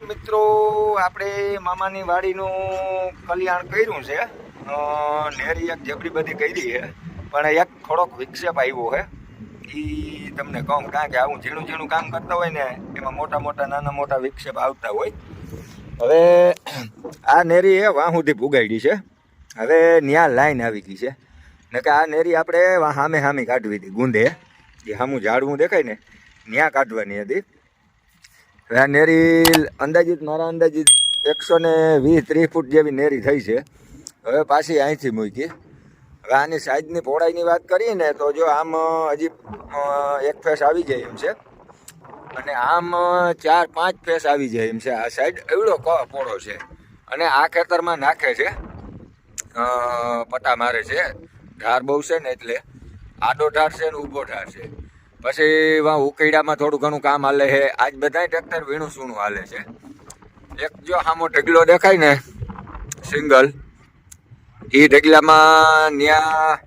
મિત્રો આપણે મામાની વાડીનું કલ્યાણ કર્યું છે. નેરી એક જબરી બધી કરી છે, પણ એક થોડોક વિક્ષેપ આવ્યો છે. એ તમને કહું, કારણ કે આવું ઝીણું ઝીણું કામ કરતા હોય ને એમાં મોટા મોટા નાના મોટા વિક્ષેપ આવતા હોય. હવે આ નેરી એ વાં સુધી પુગાડી છે. હવે ન્યા લાઈન આવી ગઈ છે ને કે આ નેરી આપણે સામે સામે કાઢવી હતી. ગુંદે જે સામું ઝાડવું દેખાય ને ન્યા કાઢવાની હતી. હવે આ નેરી અંદાજિત મારા અંદાજિત 120-30 ફૂટ જેવી નેરી થઈ છે. હવે પાછી અહીંથી મૂકી. હવે આની સાઈઝની પહોળાઈની વાત કરીએ ને તો જો આમ હજી 1 ફેસ આવી જાય એમ છે, અને આમ 4-5 ફેસ આવી જાય એમ છે. આ સાઈડ એવડો પહોળો છે, અને આ ખેતરમાં નાખે છે, પટા મારે છે. ઢાર બહુ છે ને એટલે આડો ઢાર છે ને ઊભો ઢાર છે. પછી વાં ઉકેડામાં થોડું ઘણું કામ હાલે છે. આજ બધાય ટ્રેક્ટર વીણું સૂણું હાલે છે. એક જો સામો ઢગલો દેખાય ને સિંગલ, એ ઢગલામાં ત્યાં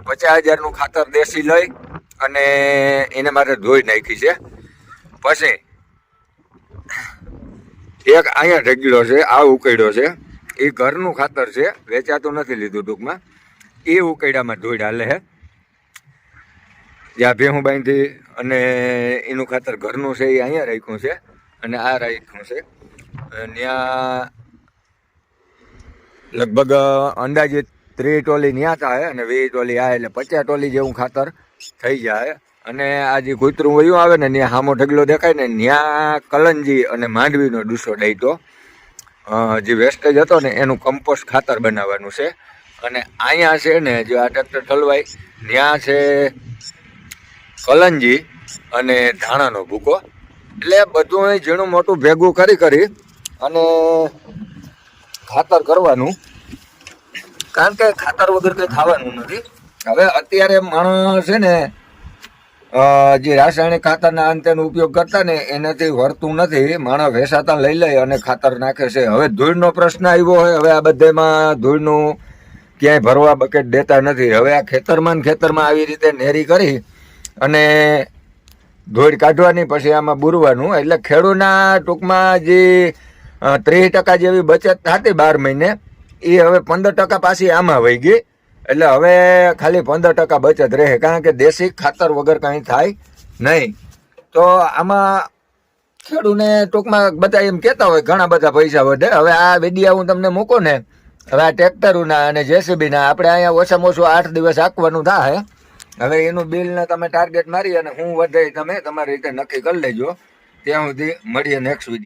50,000નું ખાતર દેશી લઈ અને એને મારે ધોઈ નાખી છે. પછી એક અહીંયા ઢગલો છે, આ ઉકેડો છે, એ ઘરનું ખાતર છે, વેચાતું નથી લીધું ટૂંકમાં. એ ઉકેડામાં ધોઈ હાલે છે. જ્યાં ભેહું બાંધી અને એનું ખાતર ઘરનું છે એ અહીંયા રાખ્યું છે, અને આ રાખ્યું છે. ત્યાં લગભગ અંદાજિત 30 ટોલી ત્યાં થાય અને 20 ટોલી આ, એટલે 50 ટોલી જેવું ખાતર થઈ જાય. અને આ જે કૂતરું વયું આવે ને ત્યાં સામો ઢગલો દેખાય ને ત્યાં કલંજી અને માંડવીનો ડૂસો ડાયટો જે વેસ્ટેજ હતો ને એનું કમ્પોસ્ટ ખાતર બનાવવાનું છે. અને અહીંયા છે ને જો આ ટ્રેક્ટર ઠલવાય ત્યાં છે કલંજી અને ધાણાનો ભૂકો. એટલે બધું અહીં ઝીણું મોટું ભેગું કરી અને ખાતર કરવાનું, કારણ કે ખાતર વગર કંઈ ખાવાનું નથી. હવે અત્યારે માણસ છે ને જે રાસાયણિક ખાતરના અંતેનો ઉપયોગ કરતા ને એનાથી વર્તું નથી. માણસ વેસાતા લઈ લે અને ખાતર નાખે છે. હવે ધૂળનો પ્રશ્ન આવ્યો હોય. હવે આ બધામાં ધૂળનું ક્યાંય ભરવા બકેટ દેતા નથી. હવે આ ખેતરમાં આવી રીતે નેરી કરી અને ધોળ કાઢવાની, પછી આમાં બુરવાનું. એટલે ખેડૂતના ટૂંકમાં જે 30% જેવી બચત થતી 12 મહિને, એ હવે 15% પાછી આમાં વહી ગઈ. એટલે હવે ખાલી 15% બચત રહે, કારણ કે દેશી ખાતર વગર કાંઈ થાય નહીં. તો આમાં ખેડૂતને ટૂંકમાં બધા એમ કહેતા હોય ઘણા બધા પૈસા વધે. હવે આ વિડીયા હું તમને મૂકું ને, હવે આ ટ્રેક્ટરોના અને જેસીબીના આપણે અહીંયા ઓછામાં ઓછું 8 દિવસ આંકવાનું થાય. હવે એનું બિલને તમે ટાર્ગેટ મારી અને હું વધે તમે તમારી રીતે નક્કી કરી લેજો. ત્યાં સુધી મળીએ નેક્સ્ટ વિડીયો.